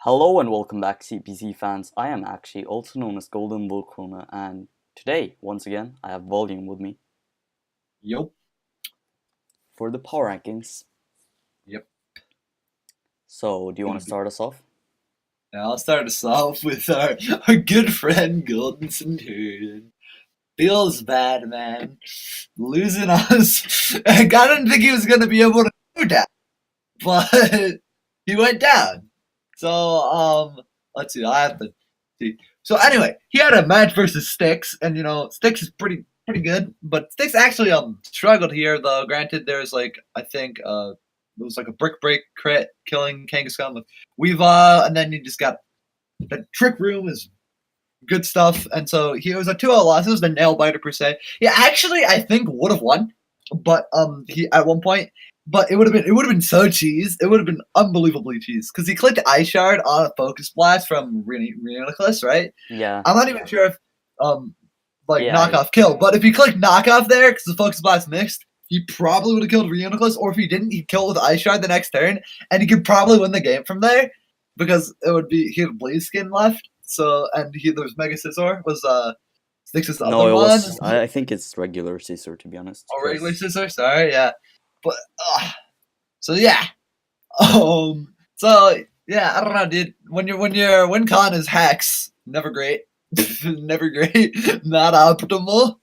Hello and welcome back, CPC fans. I am actually also known as Golden Volcarona, and today, once again, I have Volume with me Yep. for the power rankings. Yep. So, do you want Gonna to be. start us off? Now I'll start us off with our good friend Golden Centurion. Feels bad, man. Losing us. I didn't think he was gonna be able to go down, but he went down. So let's see. I have to see. So anyway, he had a match versus Styx, and Styx is pretty good, but Styx actually struggled here. Though granted, there's like I think it was like a brick break crit killing Kangaskhan with Weavile, and then you just got the trick room is good stuff. And so he was a 2-0 loss. It was the nail biter per se. He actually I think would have won, but he at one point. But it would have been so cheese. It would have been unbelievably cheese because he clicked Ice Shard on a Focus Blast from Reuniclus, right? Yeah, I'm not even sure if like yeah, knockoff kill, but if he clicked knockoff there because the Focus Blast mixed, he probably would have killed Reuniclus, or if he didn't, he'd kill with Ice Shard the next turn, and he could probably win the game from there because it would be he had Blaze Skin left. So and there was Mega Scizor was Styx's no, other it one. was. I think it's regular Caesar, to be honest. Oh, regular Because Scizor, sorry, yeah. But so yeah. So yeah, I don't know, dude. When your win con is Hex, never great. Never great. Not optimal.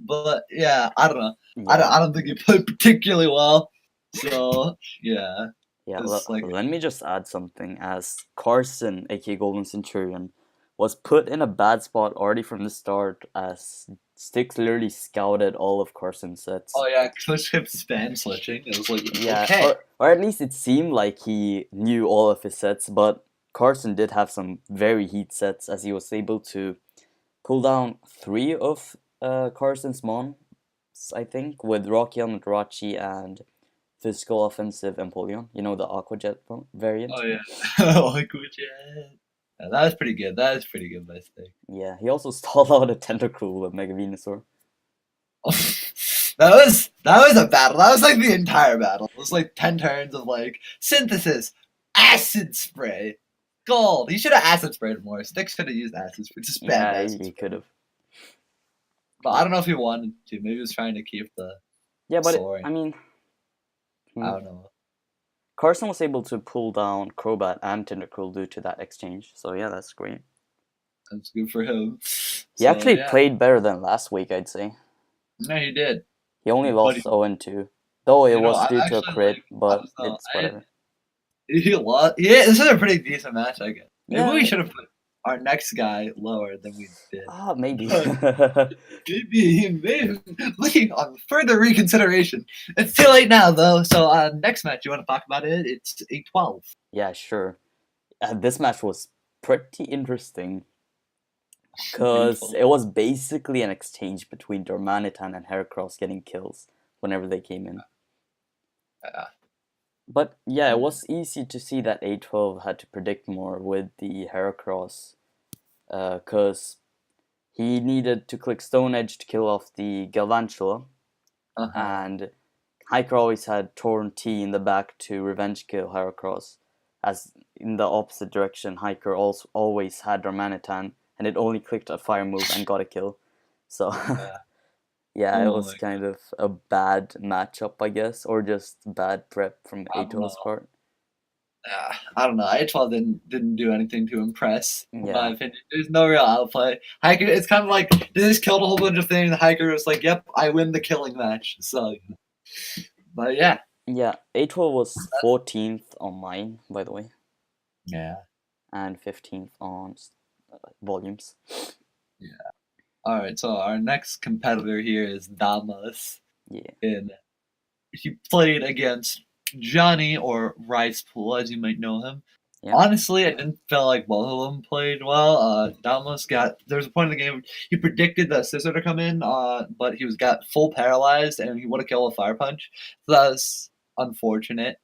But yeah, I don't know. yeah, I don't think he played particularly well. So yeah. yeah. It's like Let me just add something. As Carson, aka Golden Centurion, was put in a bad spot already from the start, as Styx literally scouted all of Carson's sets. oh yeah, Clutch kept spam switching. It was like Yeah, okay. or at least it seemed like he knew all of his sets, but Carson did have some very heat sets as he was able to pull down three of Carson's mons, I think, with Rocky on Rachi and Physical Offensive Empoleon, you know, the Aquajet variant. Oh yeah. Like which yeah. That was pretty good. That was pretty good by Stick. Yeah, he also stalled out a Tentacruel with Mega Venusaur. That was a battle. That was like the entire battle. It was like 10 turns of like synthesis, acid spray, gold. He should have acid sprayed more. Sticks should have used acid spray. Just spammed Yeah, acid he spray. could have. But I don't know if he wanted to. Maybe he was trying to keep the Yeah, but soaring. I mean, I hmm, don't know. Carson was able to pull down Crobat and Tentacruel due to that exchange. So yeah, that's great. That's good for him. He So actually yeah. played better than last week, I'd say. No, he did. He only But lost 0-2, though it was I due to a actually crit, like I but don't know. it's whatever. He lost. Yeah, this is a pretty decent match, I guess. Maybe we Yeah, should have put our next guy lower than we did. maybe. Maybe looking on further reconsideration. It's too late now, though. So next match, you want to talk about it? It's a 12. Yeah, sure. This match was pretty interesting because it was basically an exchange between Darmanitan and Heracross getting kills whenever they came in. Yeah. But yeah, it was easy to see that A12 had to predict more with the Heracross, because he needed to click Stone Edge to kill off the Galvantula, Uh-huh. and Hiker always had Torn T in the back to revenge kill Heracross, as in the opposite direction, Hiker also always had Darmanitan, and it only clicked a fire move and got a kill. So Yeah. yeah, it Oh was my kind of a bad matchup, I guess, or just bad prep from I don't know. A12's part. I don't know. A12 didn't do anything to impress, in my Yeah, opinion. There's no real outplay. Hiker, it's kind of like they just killed a whole bunch of things. Hiker was like, "Yep, I win the killing match." So, but yeah, yeah. A12 was 14th on mine, by the way, yeah, and 15th on volumes. yeah. All right. So our next competitor here is Damas. Yeah, And he played against Johnny or Rice Pool, as you might know him. yeah, Honestly, I didn't feel like both of them played well. Damos got there's a point in the game he predicted the scissor to come in, but he was got full paralyzed and he would have killed a fire punch. So that was unfortunate.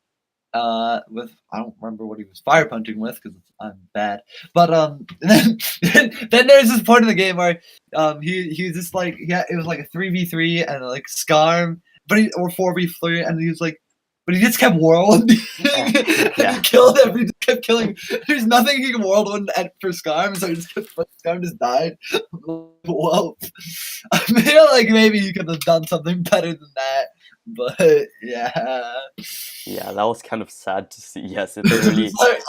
With I don't remember what he was fire punching with because I'm bad. But then there's this point in the game where he was just like it was like a 3v3 and like Scarm, but or 4v3 and he was like but he just kept whirlwinding. Yeah. He kept killing. There's nothing he can whirlwind for Scarm, so he just kept Scarm just died. Well, I feel like maybe he could have done something better than that. But yeah. Yeah, that was kind of sad to see. Yes, it really. Like,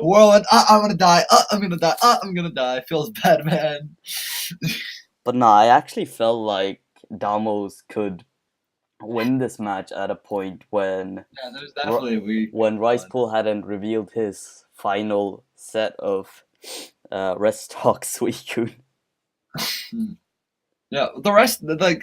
whirlwind, I'm gonna die, I'm gonna die, I'm gonna die. Feels bad, man. But no, I actually felt like Damos could win this match at a point when Yeah, there's definitely a weak when Ricepool hadn't revealed his final set of rest talk Suicune. Yeah, the rest, like,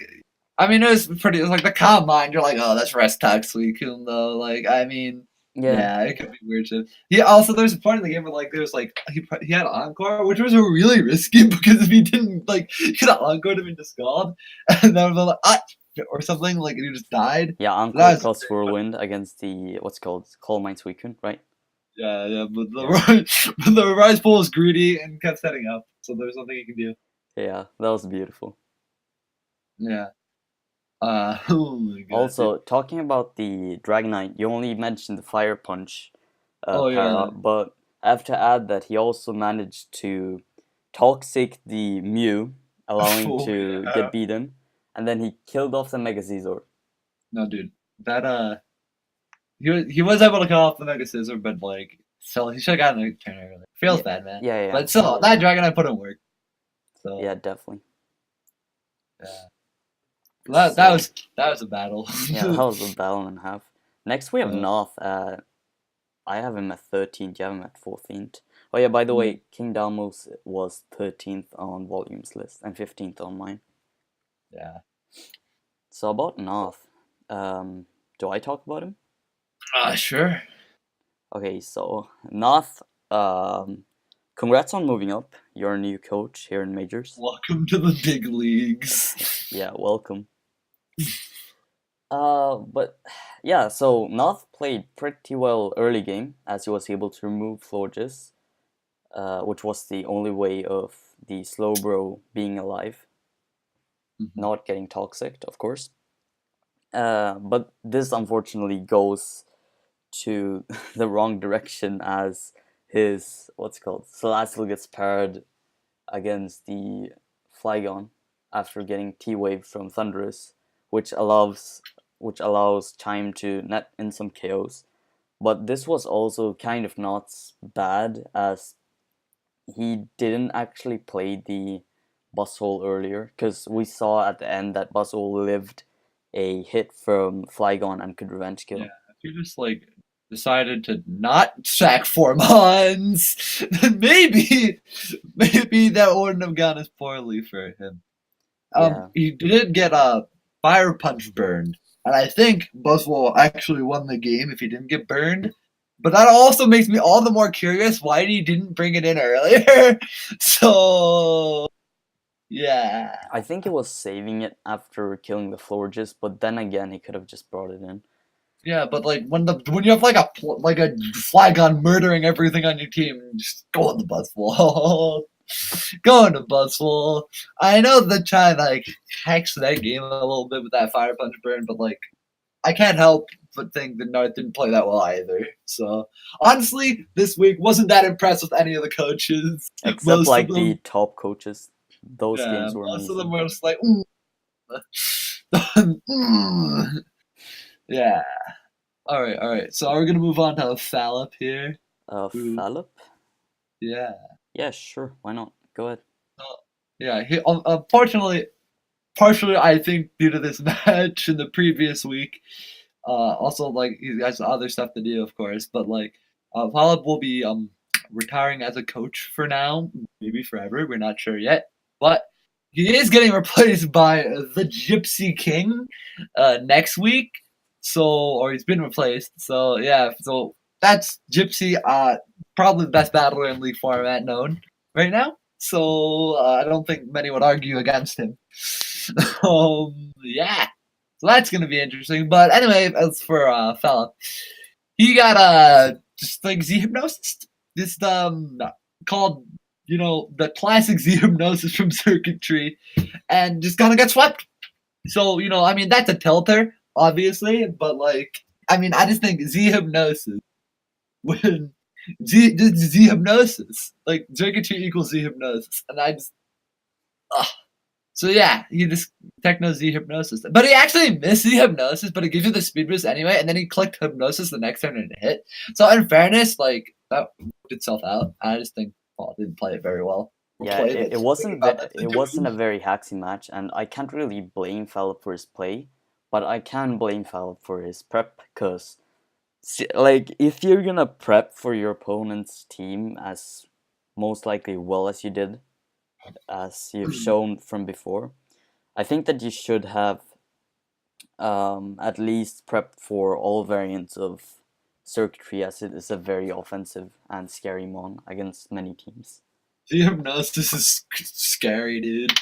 I mean, it was like the calm mind. You're like, oh, that's rest talk, Suicune, though. Like, I mean, yeah, it could be weird shit. Yeah, also, there's a point in the game where, like, there's, like, he had Encore, which was really risky because if he didn't, like, he could have Encored him into Scald, and then was like, or something, like, and he just died. Yeah, Encore plus Whirlwind against the, what's called, Coal Mine Suicune, right? Yeah, but the Rise Pool was greedy and kept setting up, so there's nothing you can do. Yeah, that was beautiful. Yeah. Oh my god. Also, talking about the Dragonite, you only mentioned the Fire Punch para, but I have to add that he also managed to Toxic the Mew, allowing to get beaten, and then he killed off the Mega Scizor. No, dude, that he was able to kill off the Mega Scizor, but like, so he should have gotten a turn earlier. Feels bad, man. Yeah. But still, that Dragonite put in work. So yeah, definitely. Yeah. That was a battle. Yeah, that was a battle and a half. Next we have North. I have him at 13th. You have him at 14th. Oh yeah, by the way, King Damos was 13th on Volume's list and 15th on mine. Yeah. So about North, do I talk about him? Sure. Okay, so North, congrats on moving up. You're a new coach here in Majors. Welcome to the big leagues. Yeah, welcome. But yeah, so North played pretty well early game as he was able to remove Florges, which was the only way of the Slowbro being alive, not getting toxic, of course. But this unfortunately goes to the wrong direction as his Salazzle gets paired against the Flygon after getting T-Wave from Thundurus, which allows Chime to net in some KOs. But this was also kind of not bad as he didn't actually play the Buzzwole earlier, because we saw at the end that Buzzwole lived a hit from Flygon and could revenge kill. Yeah, if you just like decided to not sack 4 Mons, then maybe that wouldn't have gone as poorly for him. He did get a Fire Punch burned, and I think Buzzwole actually won the game if he didn't get burned. But that also makes me all the more curious why he didn't bring it in earlier. So yeah, I think he was saving it after killing the Florges, but then again, he could have just brought it in. Yeah, but like when you have like a Flygon murdering everything on your team, just go on the Buzzwole. Go into Buzzwole. I know they're trying to like hex that game a little bit with that Fire Punch burn, but like I can't help but think that North didn't play that well either. So honestly, this week wasn't that impressed with any of the coaches, except like the top coaches. Those games were most amazing. of them were just like, yeah. All right. So are we gonna move on to Fallop here? Fallop? Yeah. Yeah, sure. Why not? Go ahead. Yeah. He, unfortunately, partially I think due to this match in the previous week. Also, like he has other stuff to do, of course. But like, Fallop will be retiring as a coach for now, maybe forever. We're not sure yet. But he is getting replaced by the Gypsy King next week. Or he's been replaced. So yeah, so that's Gypsy, probably the best battler in League format known right now. So I don't think many would argue against him. Yeah, so that's gonna be interesting. But anyway, as for Fallop, he got just like Z Hypnosis, this called the classic Z Hypnosis from Circuitry, and just kind of got swept. So I mean that's a tilter, obviously, but like I mean, I just think Z hypnosis when Z hypnosis, like Jokic equals Z hypnosis, and I just so yeah, he just techno Z hypnosis, but he actually missed the hypnosis, but it gives you the speed boost anyway, and then he clicked hypnosis the next turn and it hit. So in fairness, like that worked itself out. I just think Paul didn't play it very well. Yeah, it wasn't a very hacksy match, and I can't really blame Philip for his play, but I can blame Philip for his prep, because like if you're gonna prep for your opponent's team as most likely well as you did, as you've shown from before, I think that you should have at least prepped for all variants of circuitry, as it is a very offensive and scary mon against many teams. The hypnosis is scary, dude.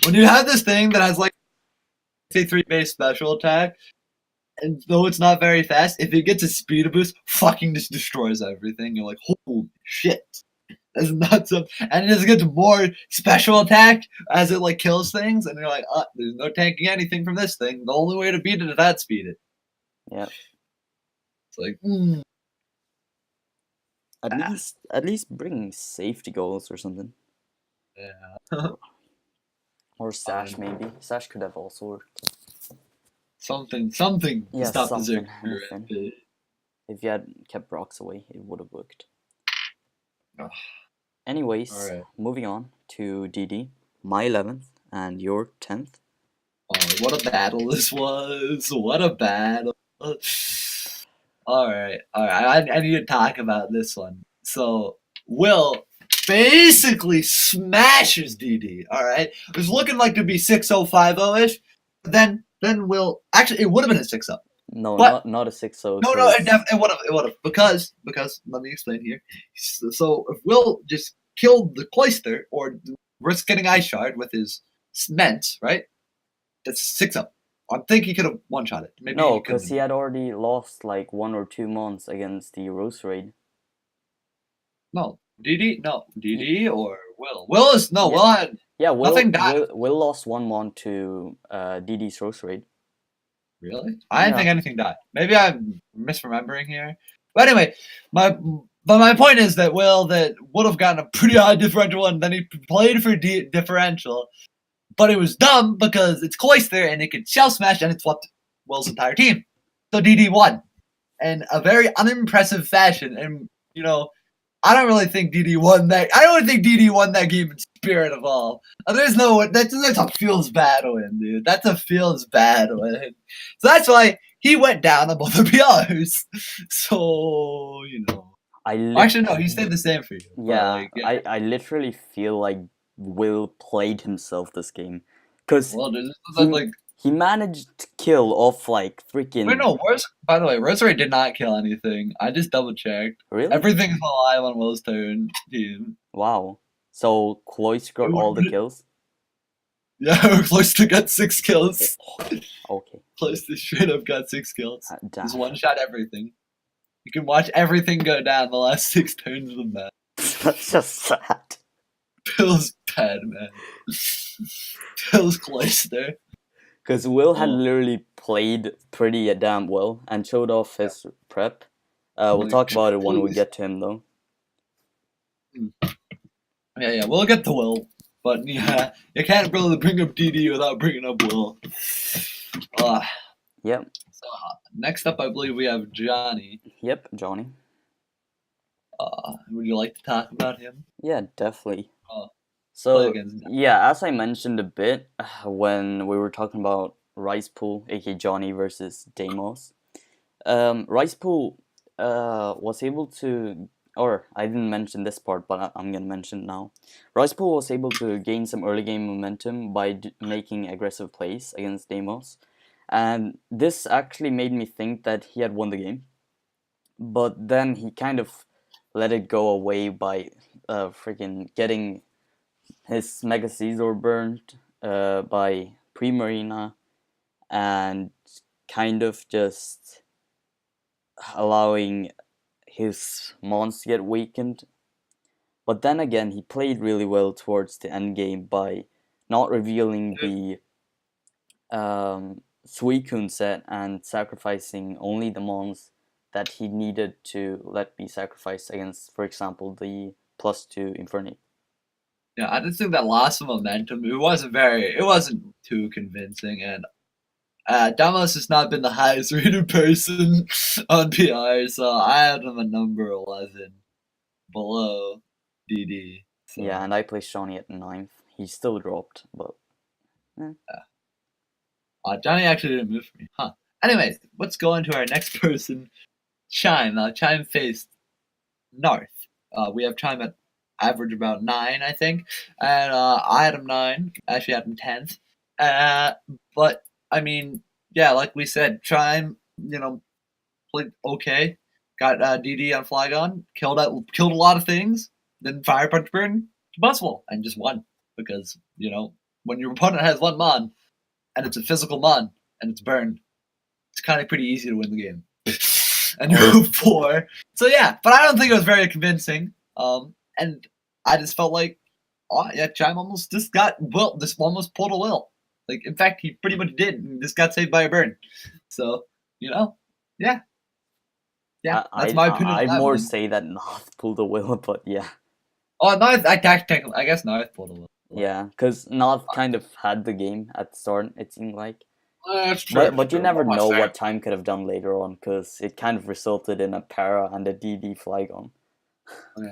When you have this thing that has like say 3 base special attack, and though it's not very fast, if it gets a speed boost, fucking just destroys everything. You're like, holy shit. That's nuts. And it just gets more special attack as it like kills things, and you're like, there's no tanking anything from this thing. The only way to beat it is that speed it. Yeah. It's like, At least bring safety goals or something. Yeah. Or Sash, maybe. Sash could have also worked. Something Yeah, to stop something. the Zerg. If you had kept Brox away, it would have worked. Ugh. Anyways, Alright. moving on to DD, my 11th and your 10th. Oh, what a battle this was! What a battle! Alright. I need to talk about this one. So, Will basically smashes DD, alright? It was looking like to be 6-0-5-0-ish, but then Will... Actually, it would have been a 6-0. No, But- not a 6-0. No, it would have. Because, let me explain here. So, if Will just killed the Cloister, or risk getting Ice Shard with his Cement, right? That's 6-0. I think he could have one-shot it. Maybe No, he couldn't. because he had already lost like 1 or 2 months against the Rose Raid. No. DD? No. DD or Will? Will is... No, Yeah. Will had... Yeah, Nothing died. Will lost 1 month to DD's Rose Raid. Really? I didn't Yeah. think anything died. Maybe I'm misremembering here. But anyway, my point is that Will that would have gotten a pretty high differential, and then he played for differential, but it was dumb because it's Cloister and it could shell smash, and it swept Will's entire team. So DD won in a very unimpressive fashion, and you know, I don't really think DD won that. I don't think DD won that game in spirit of all. There's no... That's a feels bad win, dude. That's a feels bad win. So that's why he went down on both the PRs. So, you know. Actually, no, he stayed the same for you. Yeah, Like, yeah. I literally feel like Will played himself this game. Because Well, there's he, like... he managed to kill off like freaking... Wait, no, by the way, Rosary did not kill anything. I just double-checked. Really? Everything's alive on Will's turn, team. Wow. So Cloyce got all the kills? Yeah, Cloister got 6 kills. Okay. Cloister straight up got 6 kills. Damn. Just one-shot everything. You can watch everything go down the last 6 turns of the match. That's just sad. Bill's bad, man. Bill's Cloister. Because Will had literally played pretty damn well and showed off his prep. We'll talk about it when we get to him, though. Yeah, we'll get to Will. But yeah, you can't really bring up DD without bringing up Will. Yep. So next up, I believe we have Johnny. Yep, Johnny. Would you like to talk about him? Yeah, definitely. Play So, against him. yeah, as I mentioned a bit when we were talking about Rice Pool, aka Johnny versus Deimos, Rice Pool was able to, or I didn't mention this part, but I'm gonna mention it now. Rice Pool was able to gain some early game momentum by making aggressive plays against Deimos, and this actually made me think that he had won the game. But then he kind of let it go away by freaking getting his Mega Caesar burned by Primarina, and kind of just allowing his mons to get weakened. But then again, he played really well towards the end game by not revealing the Suicune set and sacrificing only the mons that he needed to let be sacrificed against, for example, the +2 Infernape. Yeah, I just think that loss of momentum. It wasn't too convincing, and Damos has not been the highest rated person on PR, so I had him at number 11, below DD. So. Yeah, and I placed Johnny at 9th. He still dropped, but Johnny actually didn't move for me, huh? Anyways, let's go on to our next person, Chime. Chime faced Narth. We have Chime at average about 9, I think, and I had him 9. Actually, had him 10th. But I mean, yeah, like we said, Chime, played okay. Got DD on Flygon, killed a lot of things. Then Fire Punch Burn to Buzzwole and just won because when your opponent has one Mon and it's a physical Mon and it's Burn, it's kind of pretty easy to win the game. And you're 4. So yeah, but I don't think it was very convincing. And I just felt like, Chime almost just almost pulled a will. Like, in fact, he pretty much did. And just got saved by a burn. So, yeah. Yeah, that's my opinion. I'd more say that Narth pulled a will, but yeah. Oh, Narth, I guess Narth pulled a will. Yeah, because Narth kind of had the game at the start, it seemed like. That's true. But you never know what Chime could have done later on, because it kind of resulted in a Para and a DD Flygon. Yeah.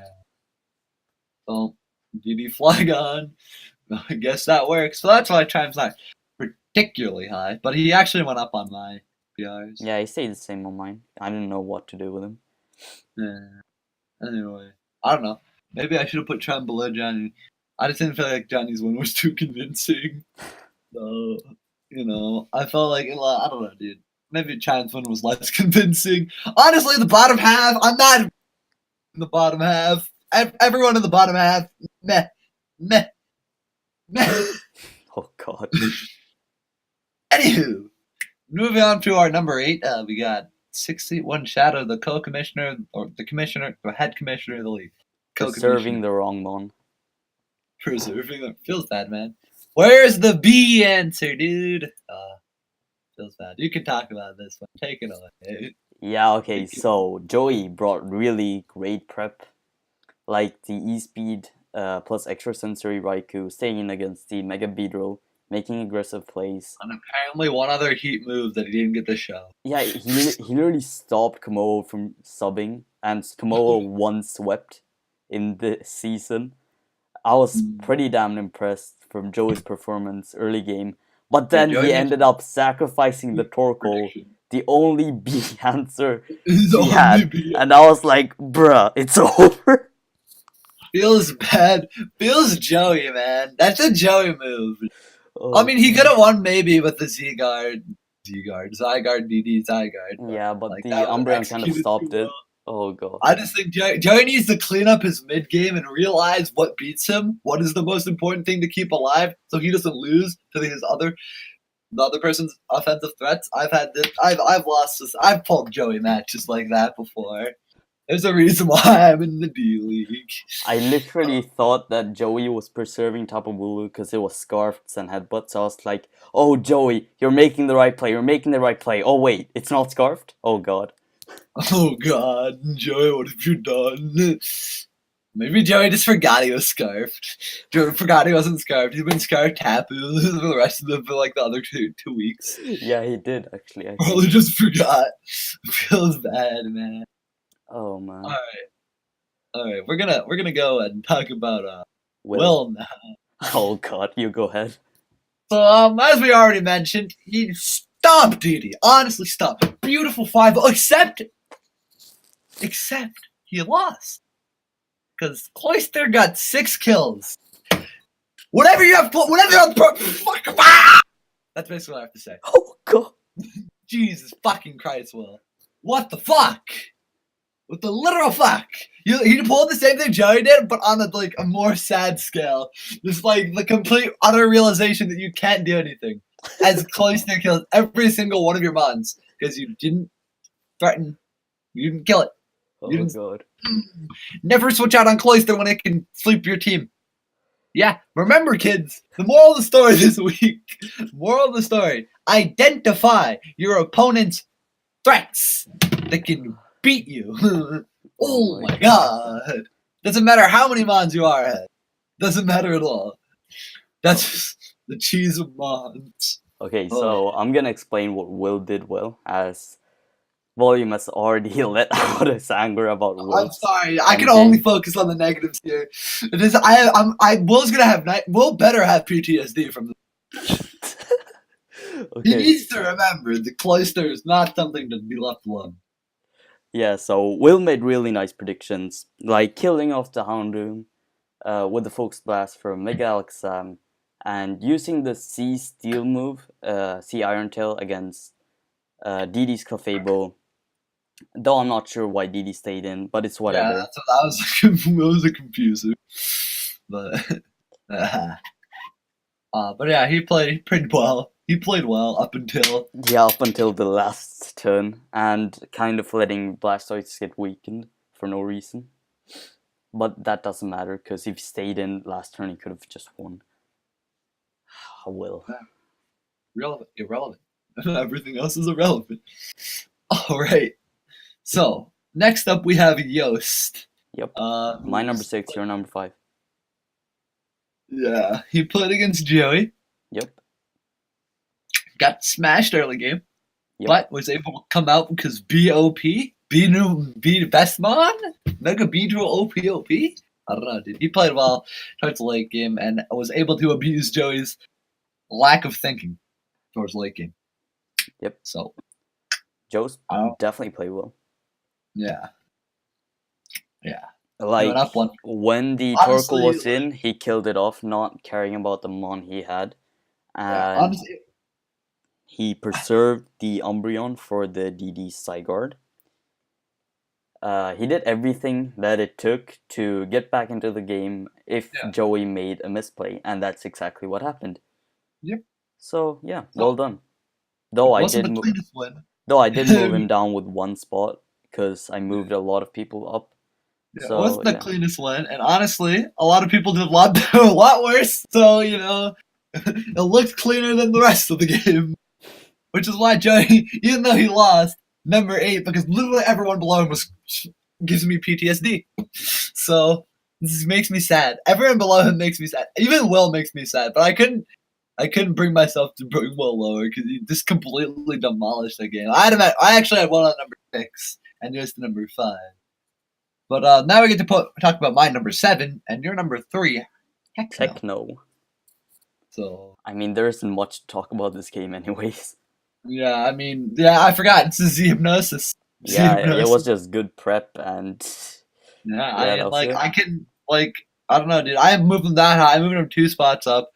So, DD Flygon, I guess that works. So that's why Chime's not particularly high, but he actually went up on my PRs. Yeah, he stayed the same on mine. I didn't know what to do with him. Yeah. Anyway, I don't know. Maybe I should have put Chime below Johnny. I just didn't feel like Johnny's win was too convincing. So, I felt like, I don't know, dude. Maybe Chime's win was less convincing. Honestly, the bottom half, I'm not in the bottom half. Everyone in the bottom half, meh. Oh, God. Anywho, moving on to our number 8, we got 61 Shadow, the co-commissioner, or the head commissioner of the league. Preserving the wrong Mon. Preserving them. Feels bad, man. Where's the B answer, dude? Feels bad. You can talk about this one. Take it away. Yeah, okay, so Joey brought really great prep. Like the E-Speed plus extrasensory Raikou, staying in against the Mega Beedrill, making aggressive plays. And apparently one other heat move that he didn't get to show. Yeah, he literally stopped Komodo from subbing, and Komodo once swept in the season. I was pretty damn impressed from Joey's performance early game. But then he ended up sacrificing the Torkoal, the only B answer he had. And I was like, bruh, it's over. Feels bad. Feels Joey, man. That's a Joey move. I mean, he could have won maybe with the Zygarde, DD, Zygarde. Yeah, but the Umbreon kind of stopped it. Oh, God. I just think Joey needs to clean up his mid-game and realize what beats him, what is the most important thing to keep alive, so he doesn't lose to the other person's offensive threats. I've lost this. I've pulled Joey matches like that before. There's a reason why I'm in the D League. I literally thought that Joey was preserving Tapu Bulu because it was Scarfs and Headbutts. So I was like, oh, Joey, you're making the right play. You're making the right play. Oh, wait, it's not Scarfed? Oh, God. Oh, God. Joey, what have you done? Maybe Joey just forgot he was scarfed. Joey forgot he wasn't scarfed. He's been scarfed Tapu for the rest of the other two weeks. Yeah, he did, actually. Probably just forgot. Feels bad, man. Oh, man. All right. We're gonna go and talk about Will now. Oh, God, you go ahead. So as we already mentioned, he stomped DD. Honestly, stomped. Beautiful 5-0. Except he lost because Cloyster got 6 kills. Whatever you have, fuck. That's basically what I have to say. Oh, God. Jesus fucking Christ, Will. What the fuck? What the literal fuck? He pulled the same thing Joey did, but on a more sad scale. Just the complete utter realization that you can't do anything. As Cloyster kills every single one of your mons because you didn't threaten. You didn't kill it. Oh, God. Never switch out on Cloyster when it can sweep your team. Yeah, remember, kids, the moral of the story this week. Moral of the story: identify your opponent's threats that can beat you. Oh my god! Doesn't matter how many mons you are ahead. Doesn't matter at all. That's the cheese of mons. Okay, Oh. so I'm gonna explain what Will did well, as Volume has already let out his anger about I'm Will's sorry. I can endgame. only focus on the negatives here. It is. Will's gonna have. Will better have PTSD from this. Okay. He needs to remember the cloister is not something to be left alone. Yeah, so Will made really nice predictions, like killing off the Houndoom with the Focus Blast from Mega Alexam, and using the C Steel move, C Iron Tail against DD's Clefable. Though I'm not sure why DD stayed in, but it's whatever. Yeah, that was a confuser. But but yeah, he played pretty well. He played well up until the last turn, and kind of letting Blastoise get weakened for no reason. But that doesn't matter, because if he stayed in last turn, he could have just won. Will. Irrelevant. Everything else is irrelevant. Alright. So, next up we have Yost. Yep. My number 6, your number 5. Yeah, he played against Joey. Yep. Got smashed early game. Yep. But was able to come out because BOP? B best mon? Mega B dual OP? I don't know, dude. He played well towards the late game and was able to abuse Joey's lack of thinking towards the late game. Yep. So Joe's definitely played well. Yeah. Yeah. Like, when the Torkoal was in, he killed it off, not caring about the mon he had. And he preserved the Umbreon for the DD Zygarde. He did everything that it took to get back into the game if Joey made a misplay, and that's exactly what happened. Yep. So yeah, well done. Though I did move him down with one spot because I moved a lot of people up. Yeah, so, it wasn't the cleanest win, and honestly, a lot of people did a lot worse. So it looked cleaner than the rest of the game, which is why Joey, even though he lost, number 8, because literally everyone below him gives me PTSD. So this makes me sad. Everyone below him makes me sad. Even Will makes me sad, but I couldn't bring myself to bring Will lower because he just completely demolished the game. I actually had one on number 6 and just number 5. But now we get to talk about my number 7 and your number 3, Techno. So I mean, there isn't much to talk about this game, anyways. Yeah, I mean, I forgot it's a Z Hypnosis. It was just good prep and. I don't know, dude. I moved him that high. I moved him 2 spots up,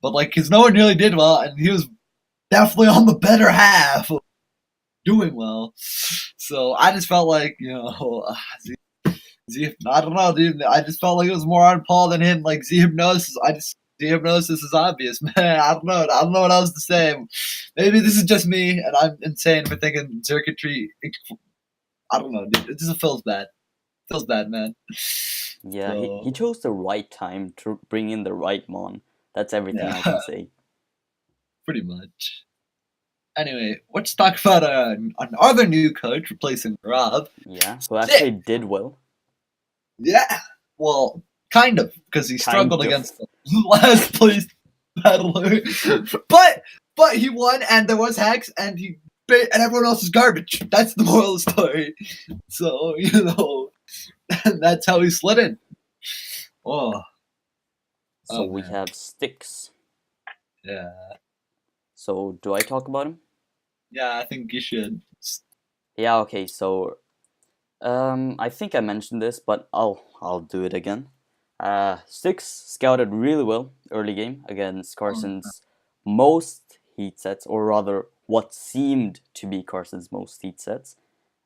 but because no one really did well, and he was definitely on the better half of doing well. So I just felt like I don't know, dude. I just felt like it was more on Paul than him. Like Z Hypnosis, Z Hypnosis is obvious, man. I don't know what else to say. Maybe this is just me, and I'm insane for thinking circuitry. I don't know, dude. It just feels bad. Feels bad, man. Yeah, so, he chose the right time to bring in the right mon. That's everything I can say. Pretty much. Anyway, let's talk about another new coach replacing Rob. Yeah, who actually did well. Yeah, well, kind of, because he struggled against the last place battler. But he won, and there was hacks, and everyone else is garbage. That's the moral of the story. So, that's how he slid in. Oh. So we have Sticks. Yeah. So, do I talk about him? Yeah, I think you should. Yeah, okay, so I think I mentioned this, but I'll do it again. Sticks scouted really well early game against Carson's most heat sets, or rather what seemed to be Carson's most heat sets,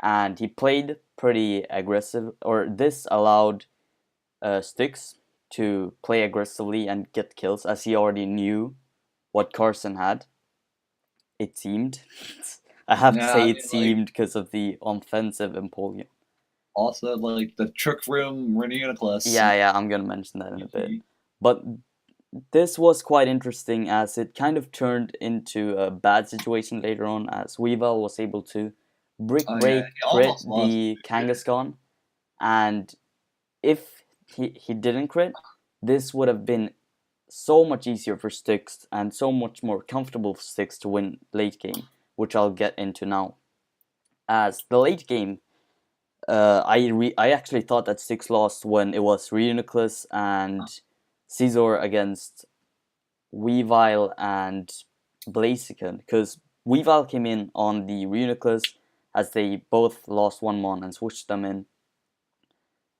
and he played pretty aggressive, or this allowed Sticks to play aggressively and get kills, as he already knew what Carson had. It seemed. I have to say it seemed because of the offensive Empoleon. Also, the Trick Room Renegade class. Yeah, I'm gonna mention that in a bit. But this was quite interesting as it kind of turned into a bad situation later on as Weavile was able to brick Oh yeah, break he crit almost lost. the Kangaskhan, and if he didn't crit, this would have been so much easier for Styx and so much more comfortable for Styx to win late game, which I'll get into now. As the late game, I actually thought that Styx lost when it was Reuniclus and Caesar against Weavile and Blaziken, because Weavile came in on the Reuniclus as they both lost one mon and switched them in.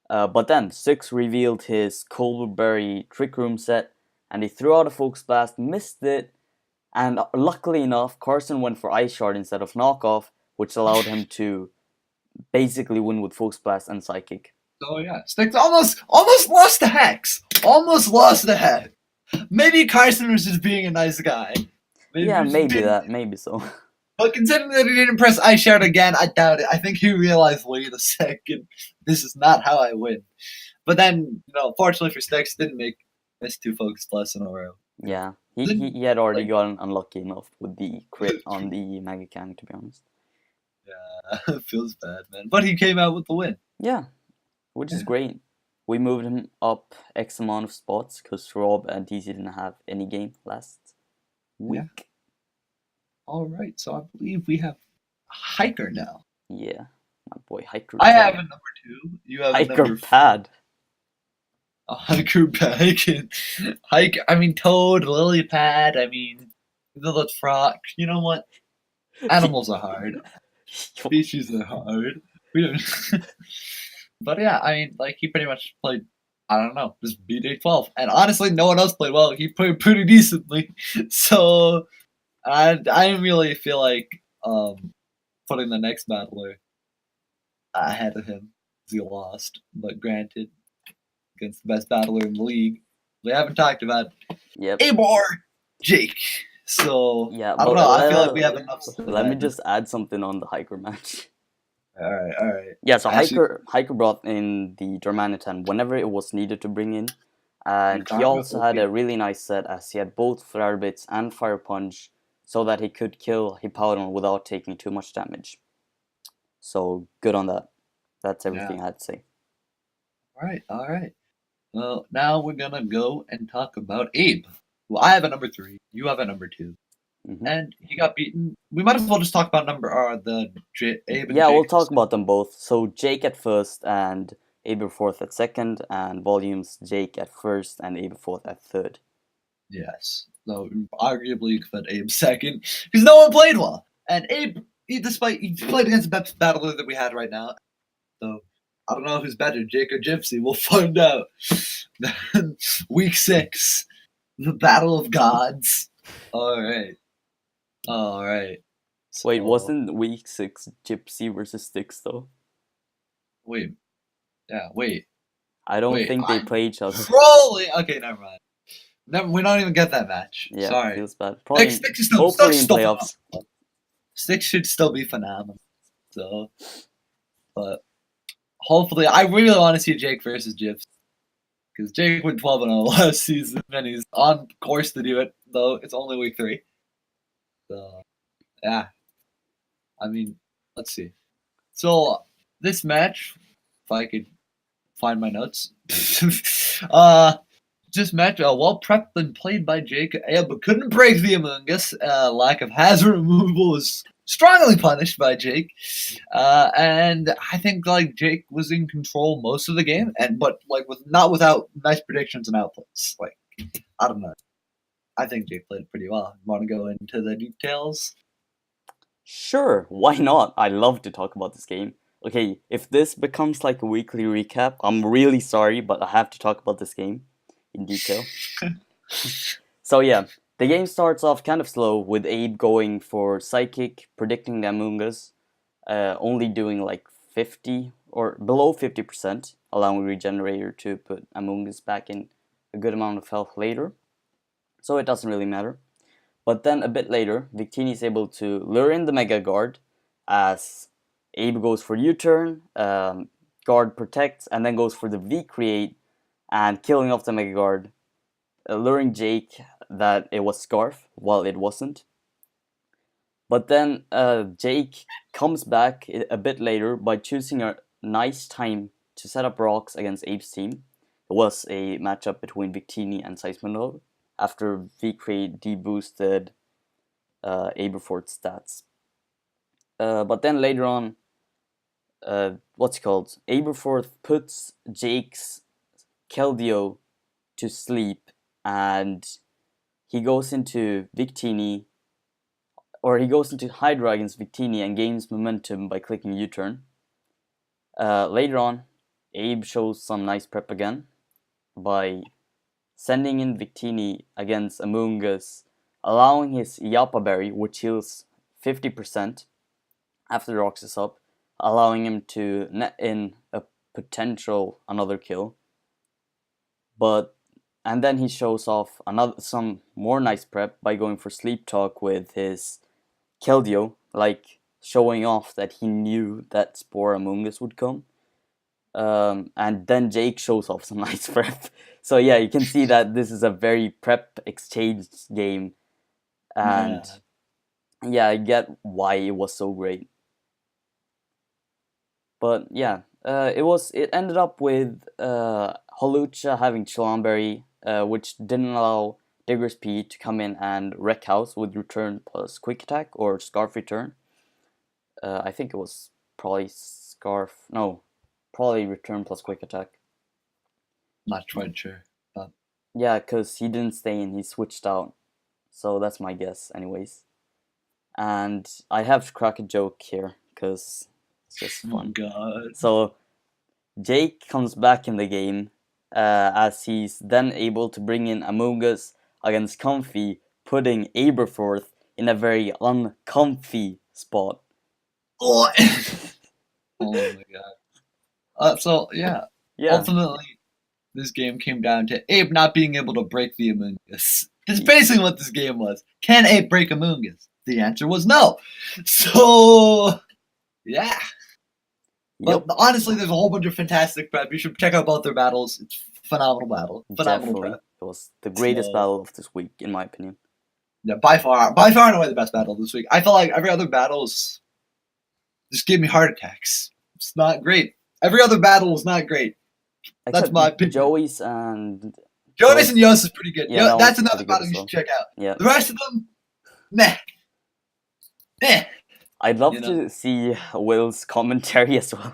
But then Styx revealed his Coldberry Trick Room set, and he threw out a Focus Blast, missed it, and luckily enough, Carson went for Ice Shard instead of Knockoff, which allowed him to basically win with Focus Blast and Psychic. So yeah, Styx almost lost the Hex. Almost lost the Hex. Maybe Carson was just being a nice guy. Maybe so. But considering that he didn't press Ice Shard again, I doubt it. I think he realized, wait a second, this is not how I win. But then, fortunately for Styx, didn't miss 2 Focus Plus in a row. Yeah, he had already gotten unlucky enough with the crit on the Mega Kang, to be honest. Yeah, feels bad, man. But he came out with the win. Yeah, which is great. We moved him up X amount of spots because Rob and TC didn't have any game last week. Yeah. All right, so I believe we have Hiker now. Yeah, my boy Hiker. I have a number 2. You have Hiker a number Pad. A Hiker Pad. I mean Toad, Lily Pad. I mean the Frog. You know what? Animals are hard. Species are hard. We don't. But yeah, I mean, he pretty much played. I don't know, just beat A12, and honestly, no one else played well. He played pretty decently, so I really feel like putting the next battler ahead of him because he lost. But granted, against the best battler in the league, we haven't talked about Abor Jake. So yeah, I don't know. I feel like we have enough. Let me just add something on the Hiker match. All right. Yeah, so Hiker brought in the Germanitan whenever it was needed to bring in. And he also had a really nice set as he had both Flare Bits and Fire Punch so that he could kill Hippowdon without taking too much damage. So good on that. That's everything I had to say. All right. Well, now we're going to go and talk about Abe. Well, I have a number 3. You have a number 2. Mm-hmm. And he got beaten. We might as well just talk about Abe and Jake. We'll talk about them both. So Jake at first and Abe fourth at second, and volumes Jake at first and Abe fourth at third. Yes. So arguably you could put Abe second because no one played well. And Abe, he played against the best battler that we had right now. So I don't know who's better, Jake or Gypsy. We'll find out. Week 6, the Battle of Gods. All right. So, wait, wasn't week 6 Gypsy versus Styx though? Wait. I don't think they play each other. Trolling. Okay, never mind. We don't even get that match. Yeah, sorry. Feels bad. Probably, Styx is still, hopefully in playoffs. Styx should still be phenomenal. So, but hopefully, I really want to see Jake versus Gypsy. Because Jake went 12-0 last season, and he's on course to do it, though it's only week 3. So, yeah. I mean, let's see. So, this match, if I could find my notes. This match, well prepped and played by Jake, but couldn't break the Among Us. Lack of hazard removal was strongly punished by Jake, and I think Jake was in control most of the game, but not without nice predictions and outplays. I don't know. I think Jake played pretty well. Want to go into the details? Sure, why not? I love to talk about this game. Okay, if this becomes a weekly recap, I'm really sorry, but I have to talk about this game in detail. So yeah, the game starts off kind of slow with Abe going for Psychic, predicting the Among Us, only doing 50 or below 50%, allowing Regenerator to put Among Us back in a good amount of health later. So it doesn't really matter. But then a bit later, Victini is able to lure in the Mega Guard as Abe goes for U-turn, Guard protects, and then goes for the V-create and killing off the Mega Guard. luring Jake that it was Scarf while it wasn't. But then Jake comes back a bit later by choosing a nice time to set up rocks against Abe's team. It was a matchup between Victini and Seismanov after Vicray deboosted Aberforth's stats. But then later on, Aberforth puts Jake's Keldeo to sleep, and he goes into Victini, or he goes into Hydra against Victini and gains momentum by clicking U-turn. Later on, Abe shows some nice prep again by sending in Victini against Amoongus, allowing his Yappa Berry, which heals 50% after the rocks is up, allowing him to net in a potential another kill. And then he shows off some more nice prep by going for Sleep Talk with his Keldeo, like showing off that he knew that Spore Amoongus would come. And then Jake shows off some nice prep. So yeah, you can see that this is a very prep exchange game. And yeah, I get why it was so great. But yeah, it ended up with Holucha having Chilamberry, which didn't allow Digger's P to come in and wreck house with return plus quick attack or scarf return. I think it was probably probably return plus quick attack. Not quite sure. But... yeah, because he didn't stay in, he switched out. So that's my guess, anyways. And I have to crack a joke here, because it's just fun. Oh God. So Jake comes back in the game as he's then able to bring in Amoongus against Comfy, putting Aberforth in a very uncomfy spot. Oh, oh my God. So yeah, ultimately, this game came down to Abe not being able to break the Amoongus. That's basically what this game was. Can Abe break Amoongus? The answer was no. So yeah. But honestly, there's a whole bunch of fantastic prep. You should check out both their battles. It's phenomenal battle. Phenomenal prep. It was the greatest battle of this week, in my opinion. Yeah, by far and away the best battle this week. I felt like every other battle's just gave me heart attacks. It's not great. Every other battle was not great. That's my opinion. Joey's and Yos is pretty good. Yeah, that's another battle you should check out. Yeah. The rest of them, meh. I'd love to see Will's commentary as well.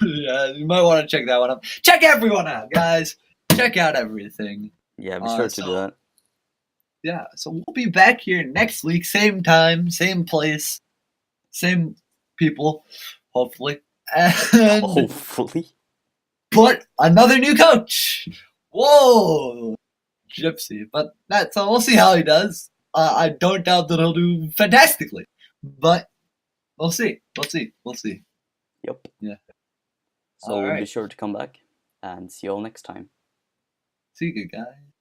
Yeah, you might want to check that one out. Check everyone out, guys. Check out everything. Yeah, be sure to do that. Yeah, so we'll be back here next week, same time, same place, same people, hopefully. And hopefully. But another new coach. Whoa, Gypsy. But so we'll see how he does. I don't doubt that he'll do fantastically, but we'll see. Yep. Yeah. So be sure to come back and see you all next time. See you, guys.